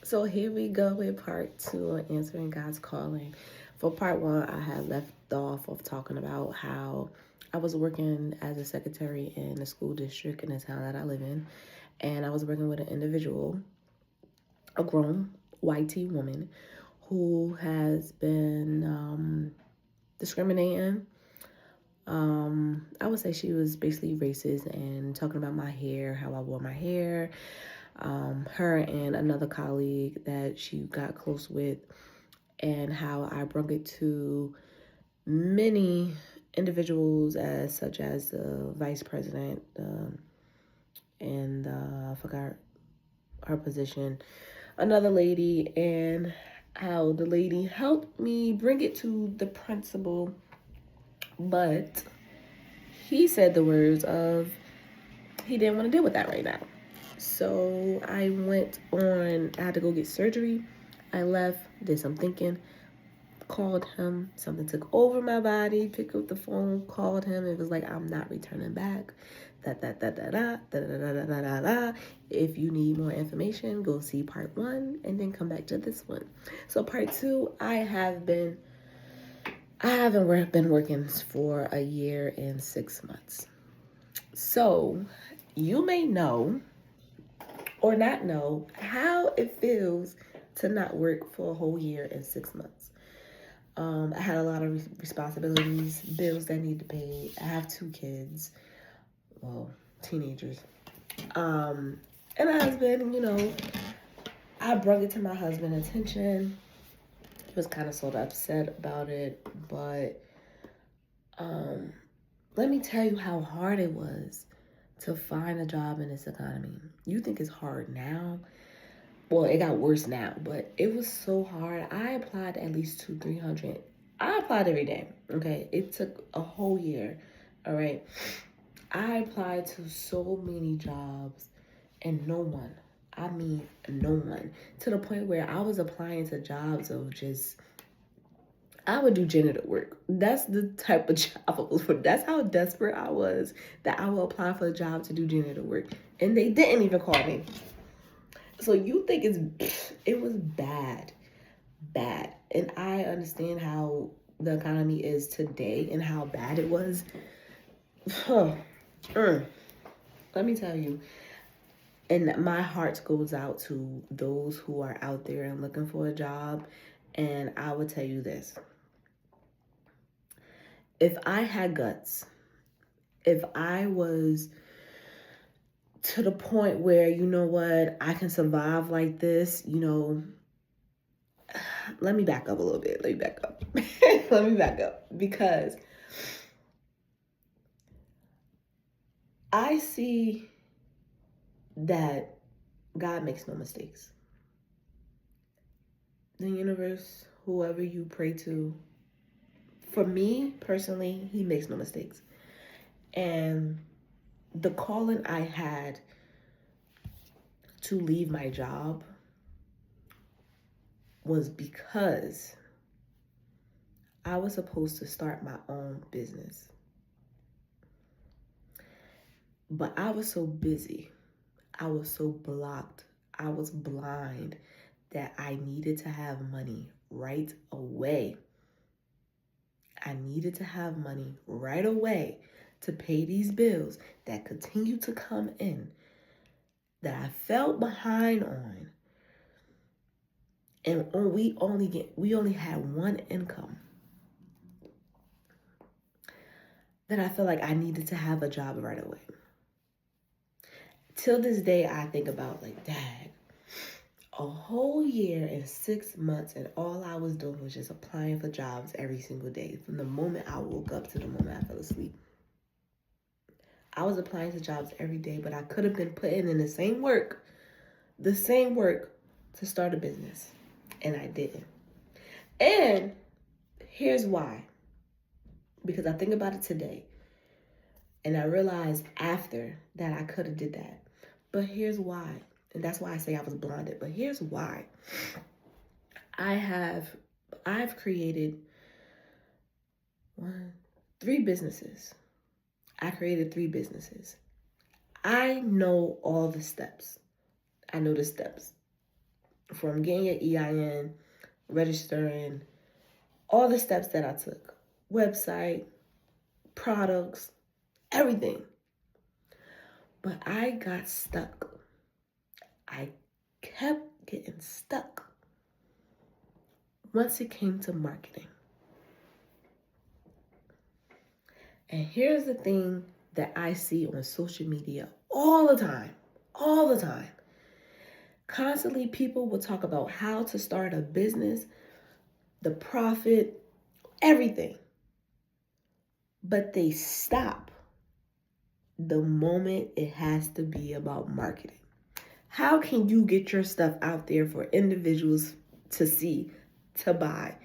So here we go with part two of answering God's calling. For part one, I had left off of talking about how I was working as a secretary in the school district in the town that I live in, and I was working with an individual, a grown white woman, who has been discriminating. I would say she was basically racist and talking about my hair, how I wore my hair. Her and another colleague that she got close with, and how I brought it to many individuals, as such as the vice president, and I forgot her position, another lady, and how the lady helped me bring it to the principal, but he said the words of he didn't want to deal with that right now. So I went on, I had to go get surgery. I left, did some thinking, called him. Something took over my body, picked up the phone, called him. It was like, I'm not returning back. Da da da da da da da da da da da. If you need more information, go see part one and then come back to this one. So part two, I haven't been working for a year and 6 months. So you may know or not know how it feels to not work for a whole year and 6 months. I had a lot of responsibilities, bills that need to pay. I have two kids, well, teenagers. And a husband, I brought it to my husband's attention. He was kind of sort of upset about it, but let me tell you how hard it was to find a job in this economy. You think it's hard now? Well, it got worse now, but it was so hard. I applied at least 300. I applied every day. Okay, it took a whole year. All right, I applied to so many jobs, and no one. I mean, no one. To the point where I was applying to jobs of just. I would do janitor work. That's the type of job I was for. That's how desperate I was that I would apply for a job to do janitor work, and they didn't even call me. So you think it was bad, bad. And I understand how the economy is today and how bad it was. Huh. Let me tell you. And my heart goes out to those who are out there and looking for a job. And I will tell you this. If I had guts, if I was to the point where, you know what, I can survive like this, let me back up a little bit. Let me back up. Let me back up because I see that God makes no mistakes. The universe, whoever you pray to, for me personally, He makes no mistakes. And the calling I had to leave my job was because I was supposed to start my own business. But I was so busy, I was so blocked, I was blind that I needed to have money right away. I needed to have money right away to pay these bills that continue to come in that I felt behind on. And we only had one income. That I felt like I needed to have a job right away. Till this day, I think about like, Dad, a whole year and 6 months, and all I was doing was just applying for jobs every single day from the moment I woke up to the moment I fell asleep. I was applying to jobs every day, but I could have been putting in the same work to start a business, and I didn't. And here's why. Because I think about it today, and I realized after that I could have did that. But here's why. And that's why I say I was blinded. But here's why. I've created three businesses. I created three businesses. I know all the steps. I know the steps. from getting your EIN, registering, all the steps that I took, website, products, everything. But I got stuck. I kept getting stuck once it came to marketing. And here's the thing that I see on social media all the time, all the time. Constantly, people will talk about how to start a business, the profit, everything. But they stop the moment it has to be about marketing. How can you get your stuff out there for individuals to see, to buy?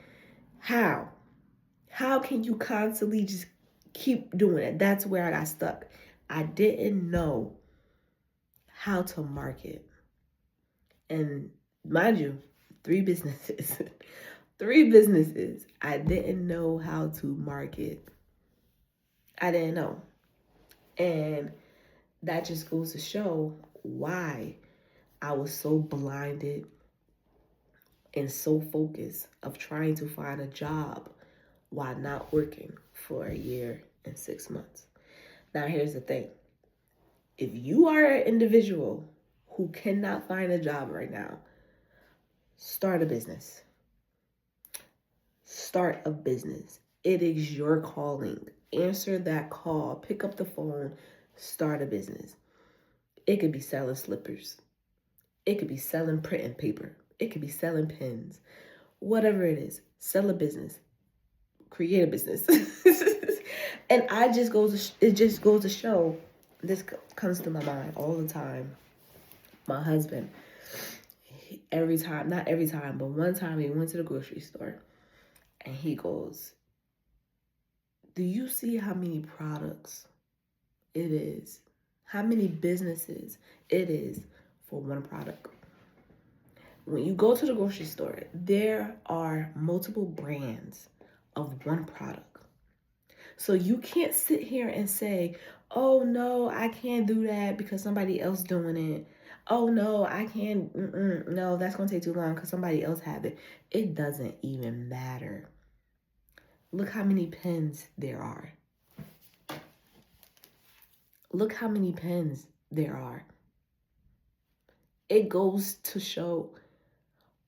How? How can you constantly just keep doing it? That's where I got stuck. I didn't know how to market. And mind you, 3 businesses. 3 businesses. I didn't know how to market. I didn't know. And that just goes to show why I was so blinded and so focused of trying to find a job while not working for a year and 6 months. Now, here's the thing. If you are an individual who cannot find a job right now, start a business. Start a business. It is your calling. Answer that call. Pick up the phone. Start a business. It could be selling slippers. It could be selling print and paper. It could be selling pens. Whatever it is, sell a business. Create a business. And it just goes to show, this comes to my mind all the time. My husband, every time, not every time, but one time he went to the grocery store and he goes, do you see how many products it is? How many businesses it is for one product? When you go to the grocery store, there are multiple brands of one product. So you can't sit here and say, oh no, I can't do that because somebody else doing it. Oh no, I can't, no, that's going to take too long because somebody else have it. It doesn't even matter. Look how many pens there are. Look how many pens there are. It goes to show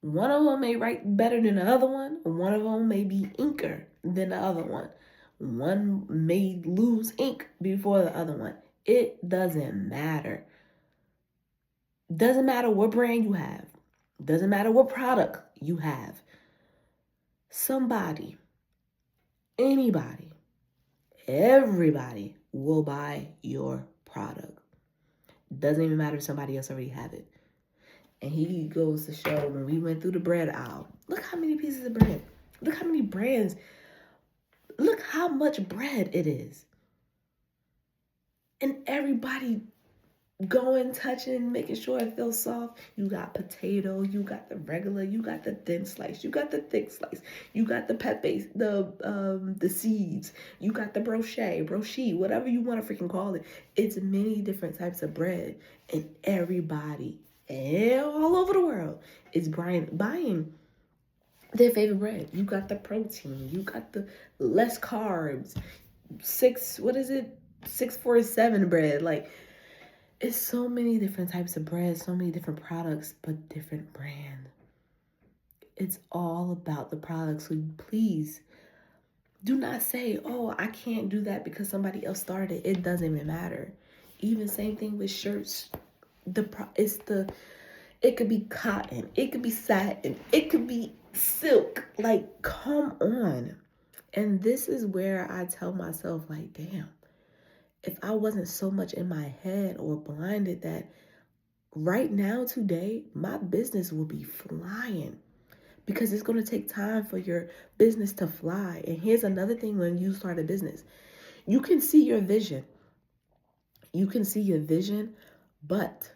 one of them may write better than the other one. One of them may be inker than the other one. One may lose ink before the other one. It doesn't matter. Doesn't matter what brand you have. Doesn't matter what product you have. Somebody, anybody, everybody will buy your product. Doesn't even matter if somebody else already have it. And he goes to show, when we went through the bread aisle, look how many pieces of bread. Look how many brands. Look how much bread it is. And everybody going, touching, making sure it feels soft. You got potato, you got the regular, you got the thin slice, you got the thick slice, you got the pepe, the seeds, you got the brochette, whatever you want to freaking call it. It's many different types of bread, and everybody all over the world is buying their favorite bread. You got the protein, you got the less carbs, 647 bread. Like, it's so many different types of bread, so many different products, but different brand. It's all about the products. So please do not say, oh, I can't do that because somebody else started. It doesn't even matter. Even same thing with shirts. It could be cotton, it could be satin, it could be silk. Like, come on. And this is where I tell myself, like, damn, if I wasn't so much in my head or blinded, that right now, today, my business will be flying, because it's going to take time for your business to fly. And here's another thing: when you start a business, you can see your vision. You can see your vision, but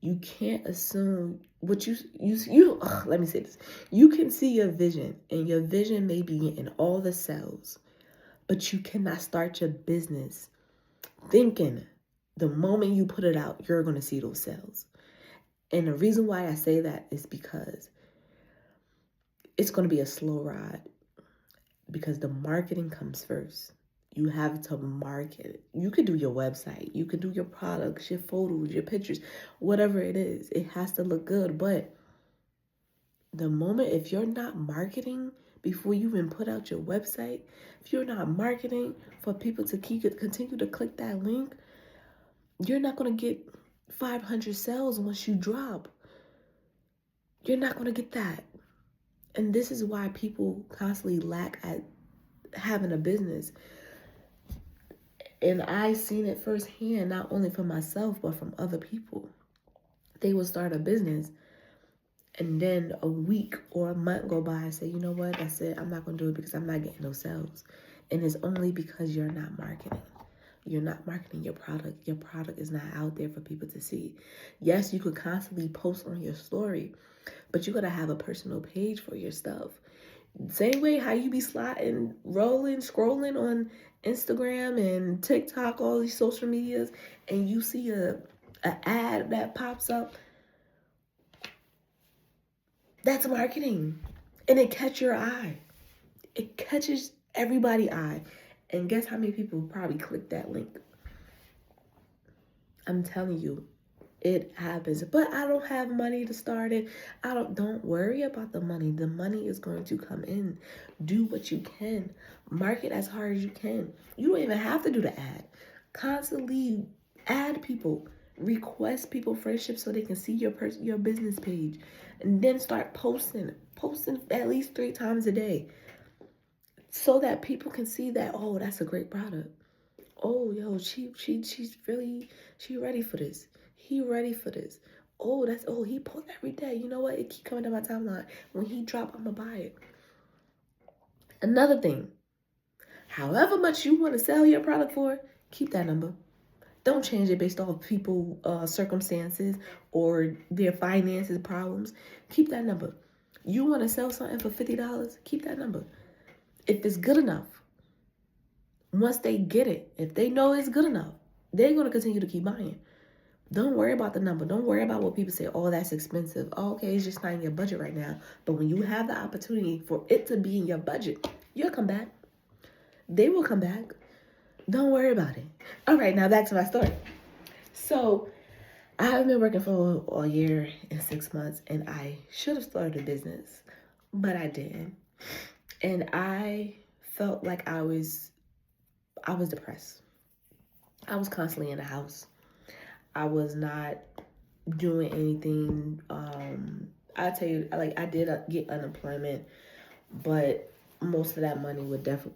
you can't assume what let me say this. You can see your vision, and your vision may be in all the cells, but you cannot start your business thinking the moment you put it out, you're going to see those cells. And the reason why I say that is because it's going to be a slow ride, because the marketing comes first. You have to market it. You could do your website, you could do your products, your photos, your pictures, whatever it is. It has to look good. But the moment, if you're not marketing before you even put out your website, if you're not marketing for people to continue to click that link, you're not going to get 500 sales once you drop. You're not going to get that. And this is why people constantly lack at having a business. And I seen it firsthand, not only from myself, but from other people. They will start a business, and then a week or a month go by and say, you know what, that's it. I'm not going to do it because I'm not getting no sales. And it's only because you're not marketing. You're not marketing your product. Your product is not out there for people to see. Yes, you could constantly post on your story, but you got to have a personal page for your stuff. Same way how you be sliding, rolling, scrolling on Instagram and TikTok, all these social medias, and you see a ad that pops up. That's marketing. And it catches your eye. It catches everybody's eye. And guess how many people probably click that link? I'm telling you, it happens. But I don't have money to start it. Don't worry about the money. The money is going to come in. Do what you can. Market as hard as you can. You don't even have to do the ad. Constantly add people. Request people friendship so they can see your business page. And then start posting. Posting at least 3 times a day. So that people can see that, oh, that's a great product. Oh, yo, she's ready for this. He ready for this. Oh, he posts every day. You know what? It keep coming to my timeline. When he drop, I'm gonna buy it. Another thing, however much you want to sell your product for, keep that number. Don't change it based off people circumstances or their finances problems. Keep that number. You want to sell something for $50? Keep that number. If it's good enough, once they get it, if they know it's good enough, they're going to continue to keep buying. Don't worry about the number. Don't worry about what people say. Oh, that's expensive. Oh, okay, it's just not in your budget right now. But when you have the opportunity for it to be in your budget, you'll come back. They will come back. Don't worry about it. All right, now back to my story. So I haven't been working for a year and 6 months, and I should have started a business, but I didn't. And I felt like I was depressed. I was constantly in the house. I was not doing anything. I tell you, like, I did get unemployment, but most of that money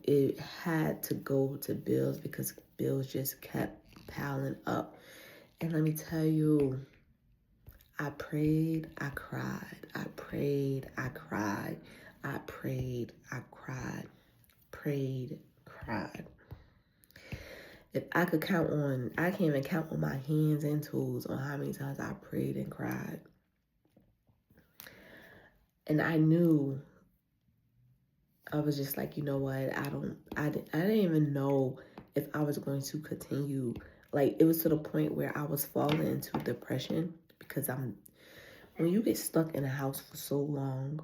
it had to go to bills because bills just kept piling up. And let me tell you, I prayed, I cried, I prayed, I cried, I prayed, I cried, prayed, cried. If I could I can't even count on my hands and toes on how many times I prayed and cried. And I knew, I was just like, you know what? I didn't even know if I was going to continue. Like, it was to the point where I was falling into depression because when you get stuck in a house for so long,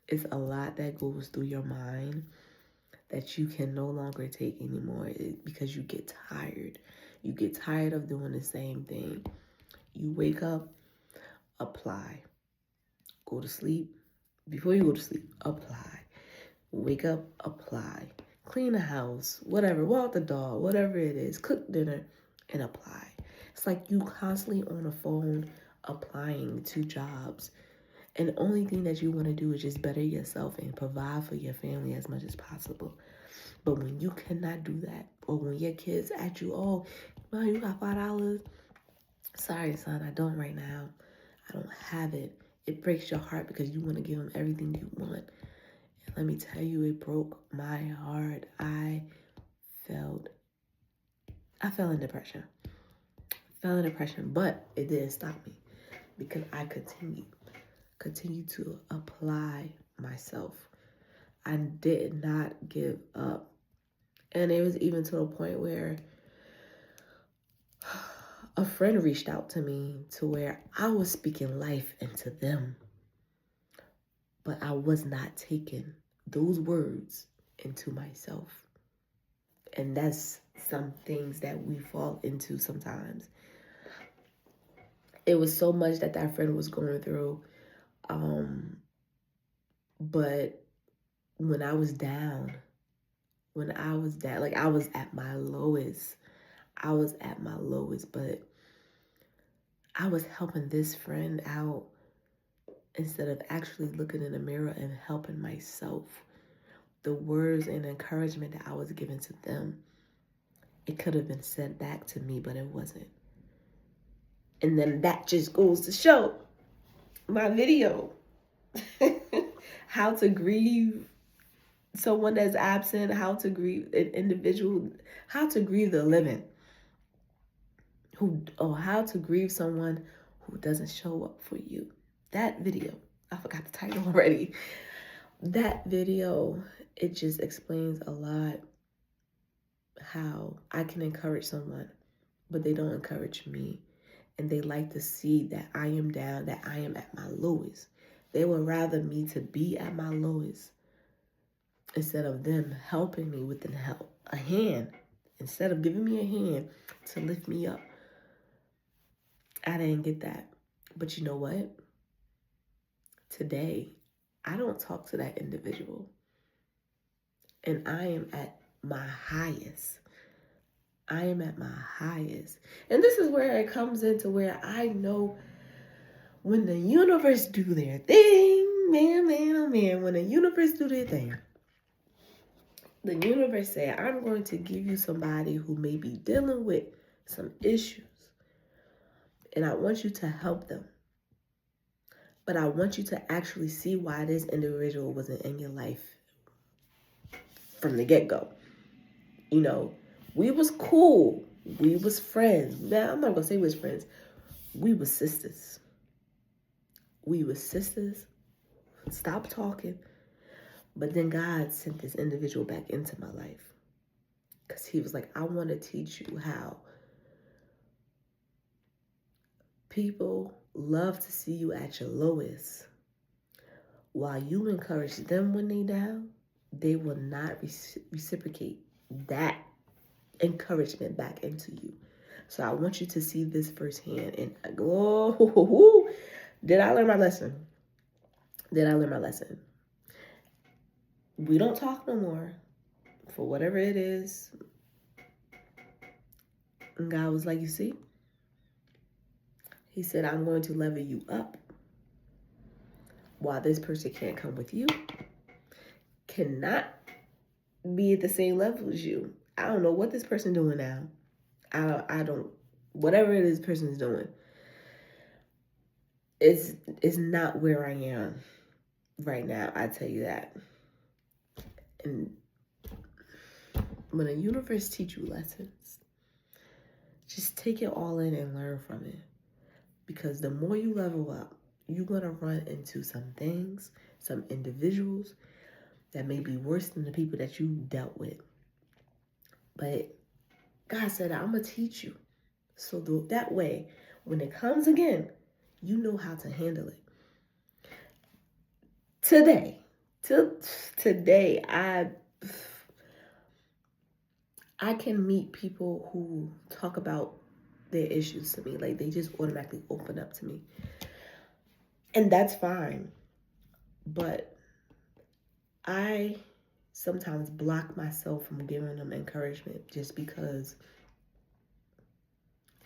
it's a lot that goes through your mind that you can no longer take anymore because you get tired. You get tired of doing the same thing. You wake up, apply. Go to sleep. Before you go to sleep, apply. Wake up, apply. Clean the house, whatever. Walk the dog, whatever it is. Cook dinner and apply. It's like you constantly on the phone applying to jobs. And the only thing that you want to do is just better yourself and provide for your family as much as possible. But when you cannot do that, or when your kids ask you, oh, well, you got $5. Sorry, son, I don't right now. I don't have it. It breaks your heart because you want to give them everything you want. And let me tell you, it broke my heart. I fell in depression. But it didn't stop me because I continued to apply myself. I did not give up. And it was even to a point where a friend reached out to me to where I was speaking life into them, but I was not taking those words into myself. And that's some things that we fall into sometimes. It was so much that friend was going through. But when I was down, like I was at my lowest. But I was helping this friend out instead of actually looking in the mirror and helping myself. The words and encouragement that I was giving to them, it could have been said back to me, but it wasn't. And then that just goes to show my video. How to grieve someone that's absent, how to grieve an individual, how to grieve the living. How to grieve someone who doesn't show up for you. That video, I forgot the title already. That video, it just explains a lot how I can encourage someone, but they don't encourage me. And they like to see that I am down, that I am at my lowest. They would rather me to be at my lowest instead of them helping me with a hand. Instead of giving me a hand to lift me up. I didn't get that. But you know what? Today, I don't talk to that individual. And I am at my highest. And this is where it comes into where I know when the universe do their thing, man, when the universe do their thing, the universe said, I'm going to give you somebody who may be dealing with some issues. And I want you to help them. But I want you to actually see why this individual wasn't in your life from the get-go. You know, we was cool. We was friends. Now, I'm not going to say we was friends. We was sisters. Stop talking. But then God sent this individual back into my life. Because he was like, I want to teach you how people love to see you at your lowest. While you encourage them when they down, they will not reciprocate that encouragement back into you. So I want you to see this firsthand. And did I learn my lesson? We don't talk no more for whatever it is. And God was like, you see? He said, I'm going to level you up while this person can't come with you, cannot be at the same level as you. I don't know what this person doing now. I don't, whatever it is this person is doing, is not where I am right now. I tell you that. And when the universe teach you lessons, just take it all in and learn from it. Because the more you level up, you're going to run into some things, some individuals that may be worse than the people that you dealt with. But God said, I'm going to teach you. So that way, when it comes again, you know how to handle it. Today, I can meet people who talk about their issues to me. Like, they just automatically open up to me. And that's fine. But I sometimes block myself from giving them encouragement just because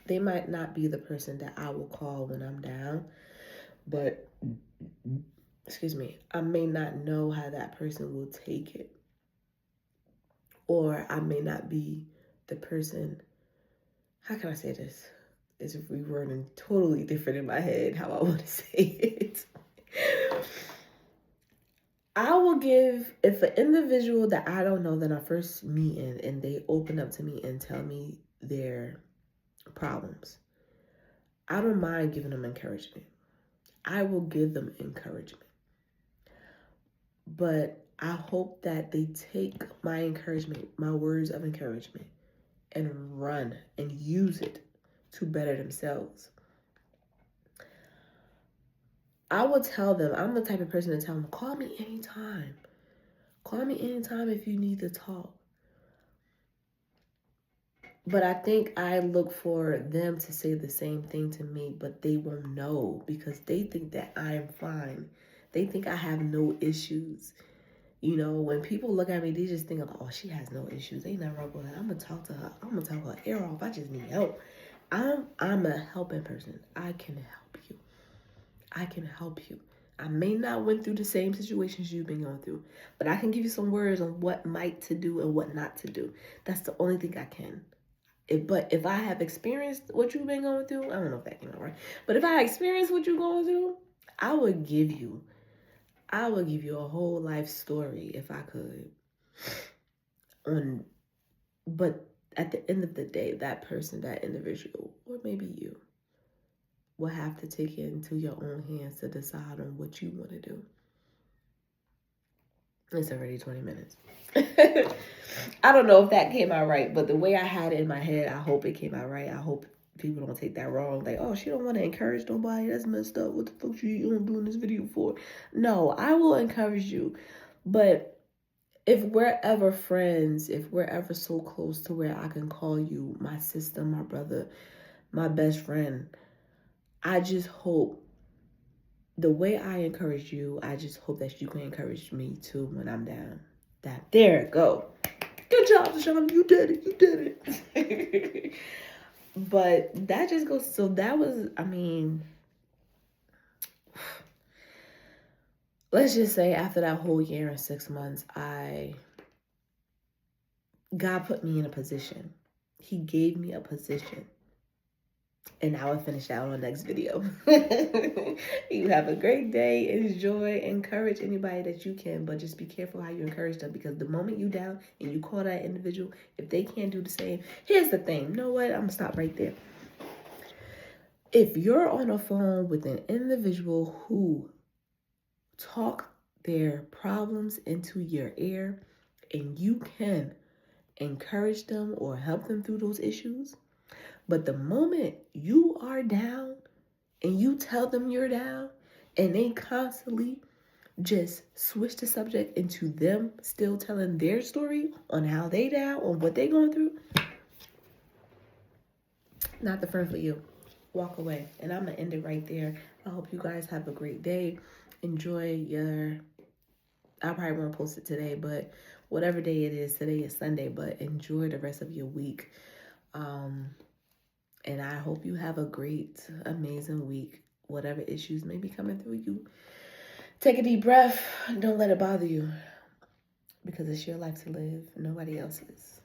they might not be the person that I will call when I'm down. But, I may not know how that person will take it. Or I may not be the person, how can I say this? It's rewording totally different in my head how I want to say it. I will give, if an individual that I don't know that I first meet and they open up to me and tell me their problems, I don't mind giving them encouragement. I will give them encouragement. But I hope that they take my encouragement, my words of encouragement, and run and use it to better themselves. I will tell them, I'm the type of person to tell them, call me anytime. Call me anytime if you need to talk. But I think I look for them to say the same thing to me, but they won't know because they think that I'm fine. They think I have no issues. You know, when people look at me, they just think, oh, she has no issues. Ain't nothing wrong with her. I'm gonna talk to her. I'm gonna tell her ear off. I just need help. I'm a helping person. I can help you. I can help you. I may not went through the same situations you've been going through, but I can give you some words on what might to do and what not to do. That's the only thing I can. But if I have experienced what you've been going through, I don't know if that came out right, but if I experienced what you're going through, I would give you a whole life story if I could. But at the end of the day, that person, that individual, or maybe you, will have to take it into your own hands to decide on what you want to do. It's already 20 minutes. I don't know if that came out right, but the way I had it in my head, I hope it came out right. I hope people don't take that wrong. Like, oh, she don't want to encourage nobody. That's messed up. What the fuck you doing this video for? No, I will encourage you. But if we're ever friends, if we're ever so close to where I can call you my sister, my brother, my best friend, I just hope the way I encourage you, I just hope that you can encourage me too when I'm down. There it go. Good job, Deshaun. You did it. You did it. But that just goes. So that was, I mean, let's just say after that whole year and 6 months, God put me in a position. He gave me a position. And I will finish that on the next video. You have a great day. Enjoy. Encourage anybody that you can, but just be careful how you encourage them, because the moment you down and you call that individual, if they can't do the same, here's the thing. You know what? I'm going to stop right there. If you're on a phone with an individual who talk their problems into your ear and you can encourage them or help them through those issues, but the moment you are down and you tell them you're down and they constantly just switch the subject into them still telling their story on how they down, on what they going through, not the friend for you. Walk away. And I'm going to end it right there. I hope you guys have a great day. Enjoy I probably won't post it today, but whatever day it is, today is Sunday, but enjoy the rest of your week. And I hope you have a great, amazing week. Whatever issues may be coming through you, take a deep breath. Don't let it bother you, because it's your life to live. Nobody else's.